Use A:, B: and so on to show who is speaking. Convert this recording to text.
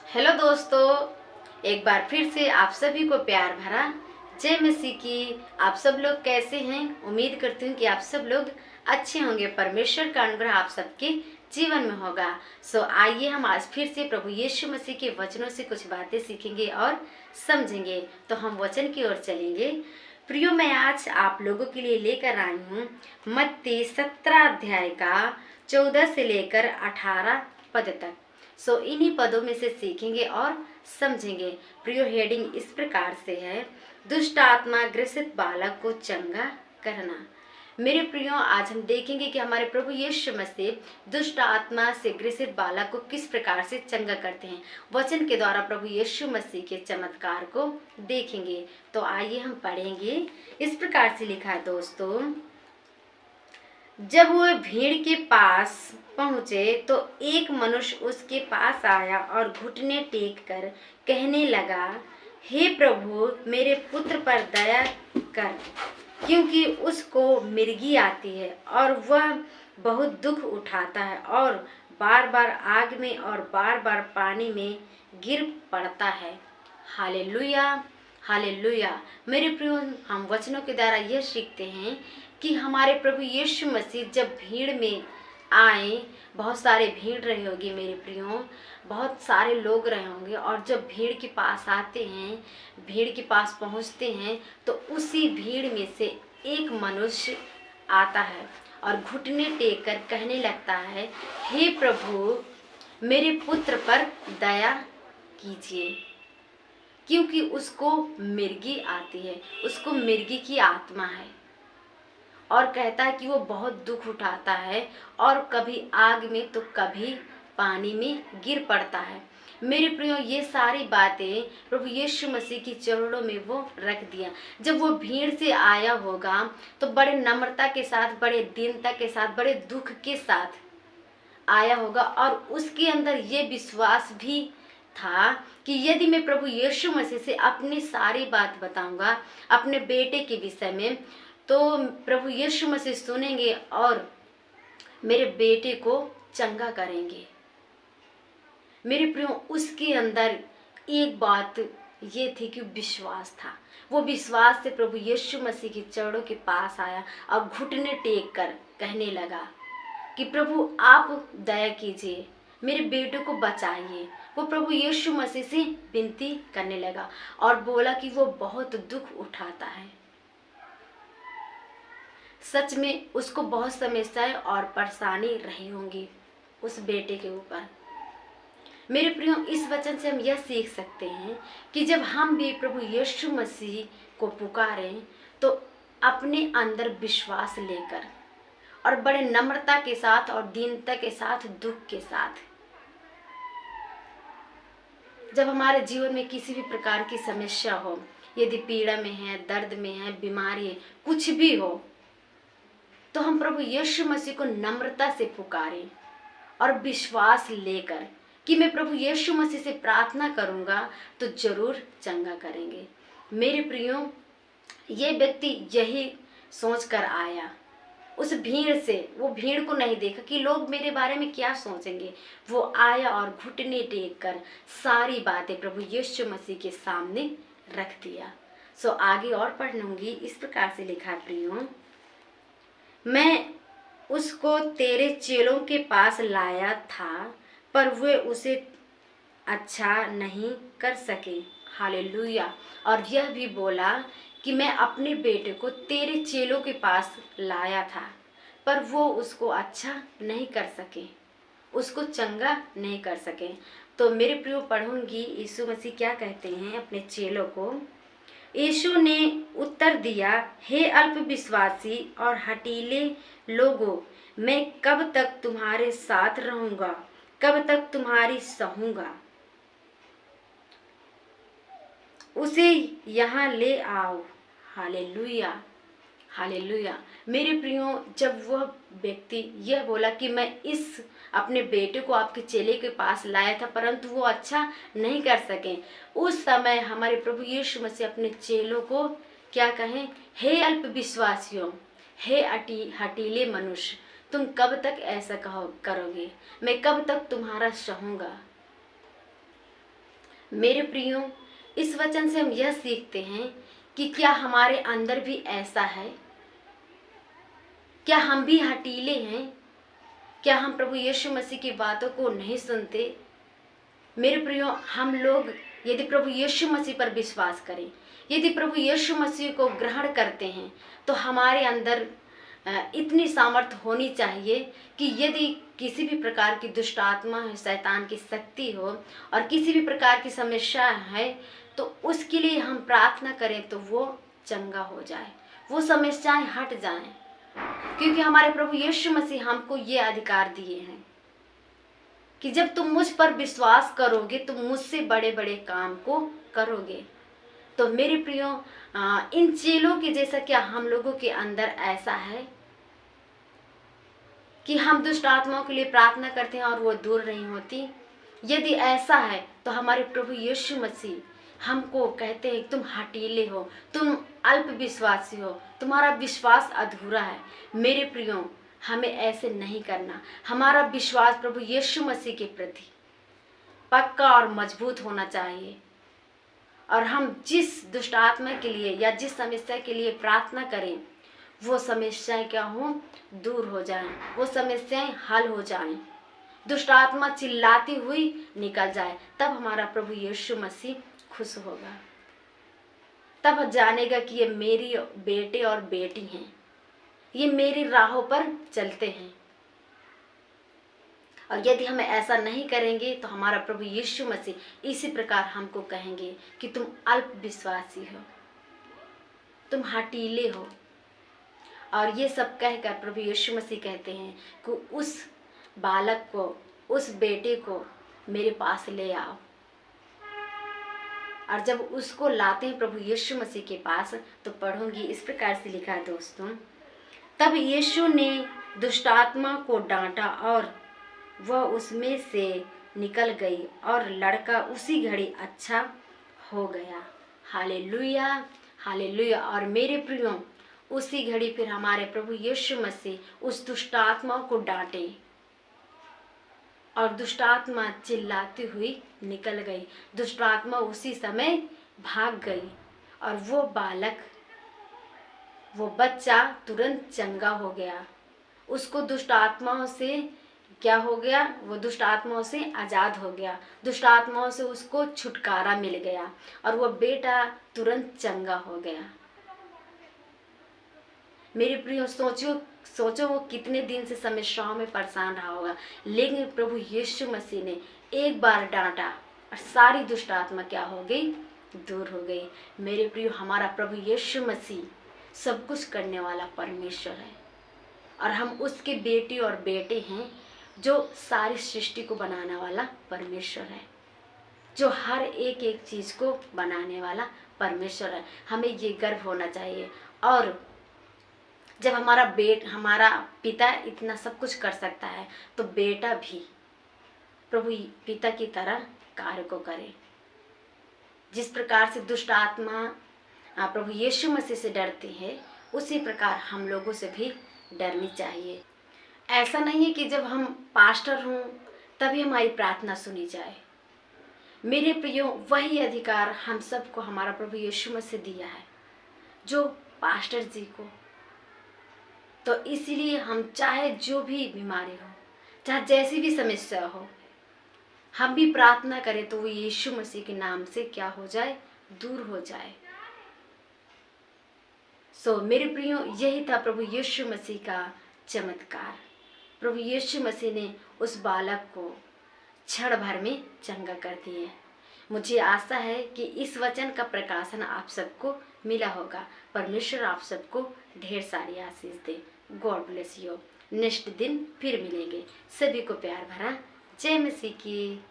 A: Hello दोस्तों, एक बार फिर से आप सभी को प्यार भरा जय मसीह की। आप सब लोग कैसे हैं? उम्मीद करती हूँ कि आप सब लोग अच्छे होंगे। परमेश्वर का अनुग्रह आप सबके जीवन में होगा। आइए हम आज फिर से प्रभु यीशु मसीह के वचनों से कुछ बातें सीखेंगे और समझेंगे। तो हम वचन की ओर चलेंगे। प्रियो, मैं आज आप लोगों के लिए लेकर आई हूँ मत्ती 17 अध्याय का 14 से लेकर 18 पद तक। इन्हीं पदों में से सीखेंगे और समझेंगे। प्रियो, हेडिंग इस प्रकार से है, दुष्ट आत्मा ग्रसित बालक को चंगा करना। मेरे प्रियो, आज हम देखेंगे कि हमारे प्रभु यीशु मसीह दुष्ट आत्मा से ग्रसित बालक को किस प्रकार से चंगा करते हैं। वचन के द्वारा प्रभु यीशु मसीह के चमत्कार को देखेंगे। तो आइए हम पढ़ेंगे। इस प्रकार से लिखा है दोस्तों, जब वह भीड़ के पास पहुंचे तो एक मनुष्य उसके पास आया और घुटने टेक कर कहने लगा, हे प्रभु, मेरे पुत्र पर दया कर, क्योंकि उसको मिर्गी आती है और वह बहुत दुख उठाता है और बार बार आग में और बार बार पानी में गिर पड़ता है। Hallelujah, hallelujah. मेरे प्रियो, हम वचनों के द्वारा यह सीखते हैं कि हमारे प्रभु यीशु मसीह जब भीड़ में आए, बहुत सारे भीड़ रहे होगी मेरे प्रियो, बहुत सारे लोग रहे होंगे, और जब भीड़ के पास आते हैं, भीड़ के पास पहुंचते हैं, तो उसी भीड़ में से एक मनुष्य आता है और घुटने टेक कर कहने लगता है, हे प्रभु, मेरे पुत्र पर दया कीजिए, क्योंकि उसको मिर्गी आती है, उसको मिर्गी की आत्मा है। और कहता है कि वो बहुत दुख उठाता है और कभी आग में तो कभी पानी में गिर पड़ता है। मेरे प्रियो, ये सारी बातें प्रभु यीशु मसीह की चरणों में वो रख दिया। जब वो भीड़ से आया होगा तो बड़े नम्रता के साथ, बड़े दीनता के साथ, बड़े दुख के साथ आया होगा, और उसके अंदर ये विश्वास भी था कि यदि मैं प्रभु यीशु मसीह से अपनी सारी बात बताऊंगा अपने बेटे के विषय में, तो प्रभु यीशु मसीह सुनेंगे और मेरे बेटे को चंगा करेंगे। मेरे प्रियो, उसके अंदर एक बात ये थी कि विश्वास था। वो विश्वास से प्रभु यीशु मसीह के चरणों के पास आया और घुटने टेक कर कहने लगा कि प्रभु, आप दया कीजिए, मेरे बेटे को बचाइए। वो प्रभु यीशु मसीह से विनती करने लगा और बोला कि वो बहुत दुख उठाता है। सच में उसको बहुत समस्याएं और परेशानी रही होंगी उस बेटे के ऊपर। मेरे प्रियो, इस वचन से हम यह सीख सकते हैं कि जब हम भी प्रभु यीशु मसीह को पुकारें तो अपने अंदर विश्वास लेकर और बड़े नम्रता के साथ और दीनता के साथ, दुख के साथ, जब हमारे जीवन में किसी भी प्रकार की समस्या हो, यदि पीड़ा में है, दर्द में है, बीमारी है, कुछ भी हो, तो हम प्रभु यीशु मसीह को नम्रता से पुकारें और विश्वास लेकर कि मैं प्रभु यीशु मसीह से प्रार्थना करूंगा तो जरूर चंगा करेंगे। मेरे प्रियो, ये व्यक्ति यही सोच कर आया उस भीड़ से। वो भीड़ को नहीं देखा कि लोग मेरे बारे में क्या सोचेंगे। वो आया और घुटने टेक कर सारी बातें प्रभु यीशु मसीह के सामने रख दिया। आगे और पढ़ लूंगी। इस प्रकार से लिखा, प्रियो, मैं उसको तेरे चेलों के पास लाया था, पर वे उसे अच्छा नहीं कर सके। हालेलुया। और यह भी बोला कि मैं अपने बेटे को तेरे चेलों के पास लाया था, पर वो उसको अच्छा नहीं कर सके, उसको चंगा नहीं कर सके। तो मेरे प्रियो, पढ़ूंगी यीशु मसीह क्या कहते हैं अपने चेलों को। यीशु ने उत्तर दिया, हे अल्पविश्वासी और हठीले लोगों, मैं कब तक तुम्हारे साथ रहूंगा, कब तक तुम्हारी सहूंगा। उसे यहाँ ले आओ। Hallelujah, hallelujah. मेरे प्रियो, जब वह व्यक्ति यह बोला कि मैं इस अपने बेटे को आपके चेले के पास लाया था, परंतु वो अच्छा नहीं कर सके, उस समय हमारे प्रभु यीशु मसीह अपने चेलों को क्या कहें, हे अल्पविश्वासियों, हे हठीले मनुष्य, तुम कब तक ऐसा करोगे, मैं कब तक तुम्हारा सहूंगा। मेरे प्रियो, इस वचन से हम यह सीखते हैं कि क्या हमारे अंदर भी ऐसा है? क्या हम भी हठीले हैं? क्या हम प्रभु यीशु मसीह की बातों को नहीं सुनते? मेरे प्रियो, हम लोग यदि प्रभु यीशु मसीह पर विश्वास करें, यदि प्रभु यीशु मसीह को ग्रहण करते हैं, तो हमारे अंदर इतनी सामर्थ्य होनी चाहिए कि यदि किसी भी प्रकार की दुष्ट आत्मा है, शैतान की शक्ति हो और किसी भी प्रकार की समस्या है, तो उसके लिए हम प्रार्थना करें तो वो चंगा हो जाए, वो समस्याएं हट जाएं, क्योंकि हमारे प्रभु यीशु मसीह हमको ये अधिकार दिए हैं कि जब तुम मुझ पर विश्वास करोगे तुम मुझसे बड़े बड़े काम को करोगे। तो मेरे प्रियो, इन चेलों के जैसा क्या हम लोगों के अंदर ऐसा है कि हम दुष्ट आत्माओं के लिए प्रार्थना करते हैं और वो दूर नहीं होती? यदि ऐसा है तो हमारे प्रभु यीशु मसीह हमको कहते हैं तुम हठीले हो, तुम अल्प विश्वासी हो, तुम्हारा विश्वास अधूरा है। मेरे प्रियो, हमें ऐसे नहीं करना। हमारा विश्वास प्रभु यीशु मसीह के प्रति पक्का और मजबूत होना चाहिए, और हम जिस दुष्ट आत्मा के लिए या जिस समस्या के लिए प्रार्थना करें वो समस्याएं क्या हो, दूर हो जाएं, वो समस्याएं हल हो जाएं, दुष्ट आत्मा चिल्लाती हुई निकल जाए। तब हमारा प्रभु यीशु मसीह खुश होगा, तब जानेगा कि ये मेरी बेटे और बेटी हैं, ये मेरी राहों पर चलते हैं। और यदि हम ऐसा नहीं करेंगे तो हमारा प्रभु यीशु मसीह इसी प्रकार हमको कहेंगे कि तुम अल्प विश्वासी हो, तुम हठीले हो। और ये सब कहकर प्रभु यीशु मसीह कहते हैं कि उस बालक को, उस बेटे को मेरे पास ले आओ। और जब उसको लाते हैं प्रभु यीशु मसीह के पास, तो पढ़ूंगी, इस प्रकार से लिखा है दोस्तों, तब यीशु ने दुष्टात्मा को डांटा और वह उसमें से निकल गई और लड़का उसी घड़ी अच्छा हो गया। Hallelujah, hallelujah. और मेरे प्रियो, उसी घड़ी फिर हमारे प्रभु यीशु मसीह उस दुष्टात्मा को डांटे और दुष्टात्मा चिल्लाती हुई निकल गई। दुष्टात्मा उसी समय भाग गई और वो बालक, वो बच्चा तुरंत चंगा हो गया। उसको दुष्ट आत्माओं से क्या हो गया, वो दुष्ट आत्माओं से आज़ाद हो गया, दुष्ट आत्माओं से उसको छुटकारा मिल गया और वो बेटा तुरंत चंगा हो गया। मेरे प्रियो, सोचो वो कितने दिन से समस्याओं में परेशान रहा होगा, लेकिन प्रभु यीशु मसीह ने एक बार डांटा और सारी दुष्ट आत्मा क्या हो गई, दूर हो गई। मेरे प्रियो, हमारा प्रभु यीशु मसीह सब कुछ करने वाला परमेश्वर है और हम उसके बेटी और बेटे हैं, जो सारी सृष्टि को बनाने वाला परमेश्वर है, जो हर एक एक चीज़ को बनाने वाला परमेश्वर है। हमें ये गर्व होना चाहिए। और जब हमारा पिता इतना सब कुछ कर सकता है, तो बेटा भी प्रभु पिता की तरह कार्य को करे। जिस प्रकार से दुष्ट आत्मा प्रभु यीशु मसीह से डरती है, उसी प्रकार हम लोगों से भी डरनी चाहिए। ऐसा नहीं है कि जब हम पास्टर हों तभी हमारी प्रार्थना सुनी जाए। मेरे प्रियो, वही अधिकार हम सबको हमारा प्रभु यीशु मसीह दिया है, जो पास्टर जी को। तो इसीलिए हम चाहे जो भी बीमारी हो, चाहे जैसी भी समस्या हो, हम भी प्रार्थना करें तो वो यीशु मसीह के नाम से क्या हो जाए, दूर हो जाए। मेरे प्रियो, यही था प्रभु यीशु मसीह का चमत्कार। प्रभु यीशु मसीह ने उस बालक को क्षण भर में चंगा कर दिए। मुझे आशा है कि इस वचन का प्रकाशन आप सबको मिला होगा। परमेश्वर आप सबको ढेर सारी आशीष दे। God bless you. नेक्स्ट दिन फिर मिलेंगे। सभी को प्यार भरा जय मसीह की।